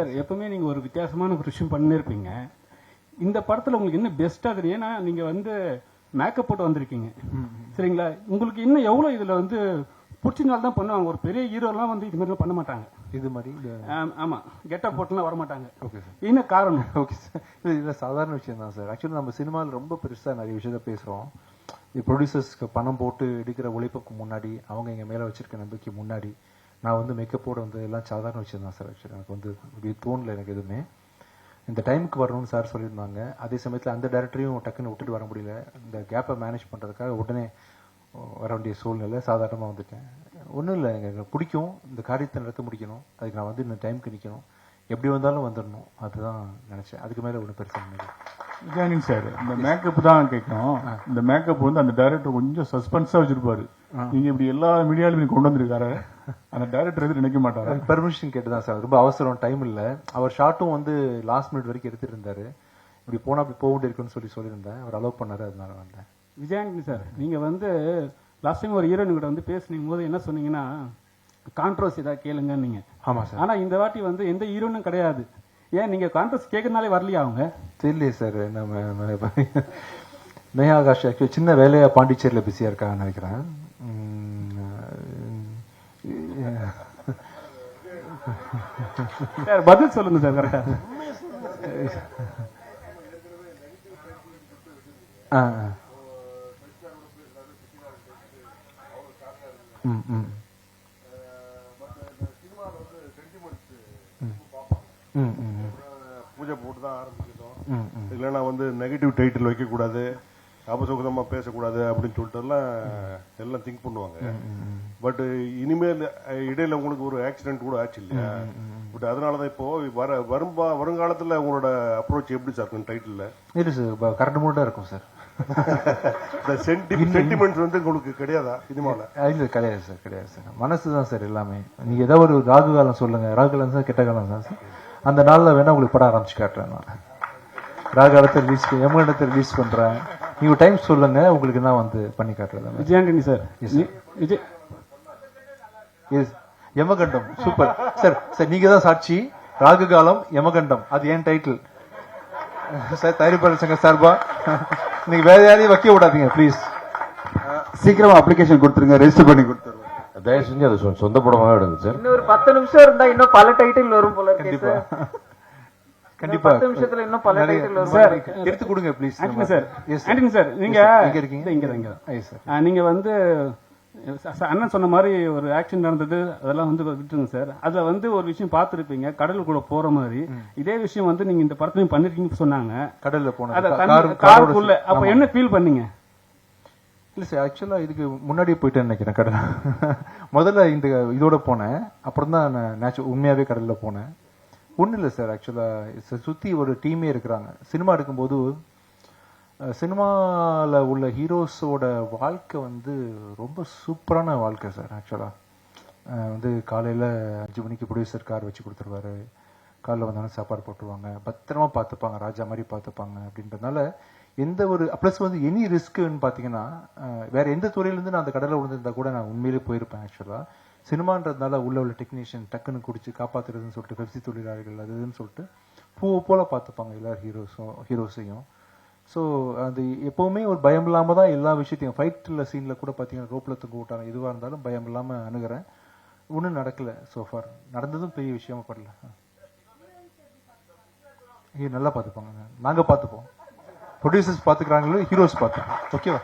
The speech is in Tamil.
சார் எப்பவுமே நீங்க ஒரு வித்தியாசமான ஒரு விஷயம் பண்ணிருப்பீங்க. இந்த படத்துல உங்களுக்கு இன்னும் பெஸ்டா தெரியும். ஏன்னா நீங்க வந்து மேக்கப் போட்டு வந்திருக்கீங்க சரிங்களா. உங்களுக்கு இன்னும் எவ்வளவு இதுல வந்து பிடிச்சனால தான் பண்ணுவாங்க. ஒரு பெரிய ஹீரோலாம் வந்து இது மாதிரி பண்ண மாட்டாங்க. இது மாதிரி ஆமா கெட்டப் போட்டுலாம் வர மாட்டாங்க. Okay sir. என்ன காரணம்? Okay sir. இது சாதாரண விஷயம் தான் சார். ஆக்சுவலி நம்ம சினிமாவில் ரொம்ப பெருசாக நிறைய விஷயத்த பேசுகிறோம். ப்ரொடியூசர்ஸ்க்கு பணம் போட்டு எடுக்கிற உழைப்புக்கு முன்னாடி, அவங்க எங்கள் மேலே வச்சிருக்க நம்பிக்கை முன்னாடி, நான் வந்து மேக்கப்போட வந்து எல்லாம் சாதாரண விஷயம் தான் சார். ஆக்சுவலி எனக்கு வந்து இப்படி தோணலை எனக்கு எதுவுமே. இந்த டைமுக்கு வரணும்னு சார் சொல்லியிருந்தாங்க. அதே சமயத்தில் அந்த டேரக்டரையும் டக்குன்னு விட்டுட்டு வர முடியல. இந்த கேப்பை மேனேஜ் பண்ணுறதுக்காக உடனே வர வேண்டிய சூழ்நிலை, சாதாரணமாக வந்துட்டேன். ஒன்றும் இல்லை, எனக்கு பிடிக்கும் இந்த காரியத்தை நடத்த முடிக்கணும். அதுக்கு நான் வந்து இந்த டைமுக்கு நிற்கணும், எப்படி வந்தாலும் வந்துடணும், அதுதான் நினச்சேன். அதுக்கு மேலே ஒன்றும் பெருசாக நினைக்கிறேன். விஜயானந்த் சார், இந்த மேக்கப் தான் கேட்கணும். இந்த மேக்கப் வந்து அந்த டைரக்டர் கொஞ்சம் சஸ்பென்ஸா வச்சிருப்பாரு. நீங்க இப்படி எல்லா மீடியாலும் கொண்டு வந்திருக்காரு. அந்த டைரக்டர் எதுவும் நினைக்க மாட்டாரு. பெர்மிஷன் கேட்டுதான் சார். ரொம்ப அவசரம், டைம் இல்லை. அவர் ஷார்ட்டும் வந்து லாஸ்ட் மினிட் வரைக்கும் எடுத்துட்டு இருந்தாரு. இப்படி போனா அப்படி போக வேண்டியிருக்குன்னு சொல்லியிருந்தேன். அவர் அலோவ் பண்ணாரு, அதனால வந்தேன். விஜயானந்த் சார், நீங்க வந்து லாஸ்ட் டைம் ஒரு ஹீரோயின் கிட்ட வந்து பேசுனீங்க போது என்ன சொன்னீங்கன்னா, கான்ட்ரோவர்சி ஏதாவது கேளுங்க நீங்க. ஆமா சார். ஆனா இந்த வாட்டி வந்து எந்த ஹீரோனும் கிடையாது. ஏன் நீங்க கான்ட்ரோவர்சி கேட்கறதுனாலே வரலையா அவங்க? தெரியலையே சார். நம்ம நேஹா ஆகாஷ் ஆக்சுவலி சின்ன வேலையா பாண்டிச்சேரியில் பிஸியா இருக்காங்கன்னு நினைக்கிறேன். சார் பதில் சொல்லுங்க சார் கரெக்டா. பூஜை போட்டு தான் ஆரம்பிக்கணும். இல்லைன்னா வந்து நெகட்டிவ் டைட்டில் வைக்கக்கூடாது, அபசகுதமா பேசக்கூடாது அப்படின்னு சொல்லிட்டு எல்லாம் திங்க் பண்ணுவாங்க. பட் இனிமேல் இடையில உங்களுக்கு ஒரு ஆக்சிடென்ட் கூட ஆச்சு இல்லையா? பட் அதனாலதான் இப்போ வருங்காலத்துல உங்களோட அப்ரோச் எப்படி சார் இருக்கும் டைட்டில்? இல்லை சார், கரெக்ட் மூட்டா இருக்கும் சார். சென்டிமெண்ட்ஸ் வந்து உங்களுக்கு கிடையாதா சினிமாவில்? இல்லை கிடையாது சார், கிடையாது சார். மனசு தான் சார் எல்லாமே. நீங்க ஏதாவது ஒரு ராகு காலம் சொல்லுங்க, ராகு காலம் தான் கெட்ட காலம் தான் சார். அந்த நாளில் வேணா உங்களுக்கு படம் ஆரம்பிச்சு காட்டுறேன். நான் ராகாலத்தை ரிலீஸ், யமகண்டத்தை ரிலீஸ் பண்றேன். நீங்க டைம் சொல்லுங்க, உங்களுக்கு நான் வந்து பண்ணி காட்டுறேன். விஜயாண்டனி சார், யமகண்டம் சூப்பர் சார். சார் நீங்க தான் சாட்சி. ராகு காலம் யமகண்டம், அது ஏன் டைட்டில் சார். தயாரிப்பாளர் சங்க சார்பா நீங்க வேற யாரையும் வைக்க விடாதீங்க ப்ளீஸ். சீக்கிரமா அப்ளிகேஷன் கொடுத்துருங்க, ரெஜிஸ்டர் பண்ணி கொடுத்துருங்க. தயவு செஞ்சு அதை சொந்த படமாக எடுங்க சார். இன்னும் ஒரு 10 நிமிஷம் இருந்தா இன்னும் பல டைட்டில் வரும் போல இருக்கு சார். கண்டிப்பா 10 நிமிஷத்துல இன்னும் பல டைட்டில் வரும் சார். எடுத்து கொடுங்க please. Antony sir, Antony sir நீங்க எங்க இருக்கீங்க? இங்க நீங்க வந்து அண்ணன் சொன்ன மாதிரி ஒரு ஆக்சிடென்ட் நடந்தது, அதெல்லாம் வந்து விட்டுருங்க சார். அதுல வந்து ஒரு விஷயம் பார்த்திருப்பீங்க, கடலுக்குள்ள போற மாதிரி. இதே விஷயம் வந்து நீங்க இந்த படத்துலயும் பண்ணிருக்கீங்கன்னு சொன்னாங்க. கடல்ல போன காருக்குள்ள அப்ப என்ன ஃபீல் பண்ணீங்க? இல்ல சார், ஆக்சுவலா இதுக்கு முன்னாடியே போயிட்டேன்னு நினைக்கிறேன் கடல். முதல்ல இந்த இதோட போனேன், அப்புறம் தான் நான் உண்மையாவே கடல்ல போனேன். ஒன்றும் இல்லை சார். ஆக்சுவலா சுத்தி ஒரு டீமே இருக்கிறாங்க. சினிமா எடுக்கும்போது சினிமாவில் உள்ள ஹீரோஸோட வாழ்க்கை வந்து ரொம்ப சூப்பரான வாழ்க்கை சார். ஆக்சுவலா வந்து காலையில் 5 மணிக்கு ப்ரொடியூசர் கார் வச்சு கொடுத்துருவாரு. காலையில் வந்தாலும் சாப்பாடு போட்டுருவாங்க, பத்திரமா பார்த்துப்பாங்க, ராஜா மாதிரி பார்த்துப்பாங்க. அப்படின்றதுனால எந்த ஒரு ப்ளஸ் வந்து எனி ரிஸ்க்குன்னு பார்த்தீங்கன்னா வேற எந்த துறையிலேருந்து நான் அந்த கடலை விழுந்திருந்தா கூட நான் உண்மையிலே போயிருப்பேன். ஆக்சுவலாக சினிமான்றதுனால உள்ள டெக்னீஷியன் டக்குன்னு குடிச்சு காப்பாற்றுறதுன்னு சொல்லிட்டு பெப்சி தொழிலாளிகள் அதுன்னு சொல்லிட்டு பூவை போல பார்த்துப்பாங்க எல்லா ஹீரோஸையும். ஸோ அது எப்போவுமே ஒரு பயம் இல்லாமல் தான் எல்லா விஷயத்தையும், ஃபைட்டில் சீனில் கூட பார்த்தீங்கன்னா ரோப்பில் தொங்க விட்டாங்க, எதுவாக இருந்தாலும் பயம் இல்லாமல் அணுகிறேன். ஒன்றும் நடக்கலை சோஃபார். நடந்ததும் பெரிய விஷயமா படல. நல்லா பார்த்துப்பாங்க, நாங்கள் பார்த்துப்போம். ப்ரொடியூசர்ஸ் பார்த்துக்கிறாங்களோ, ஹீரோஸ் பார்த்துப்போம். ஓகேவா?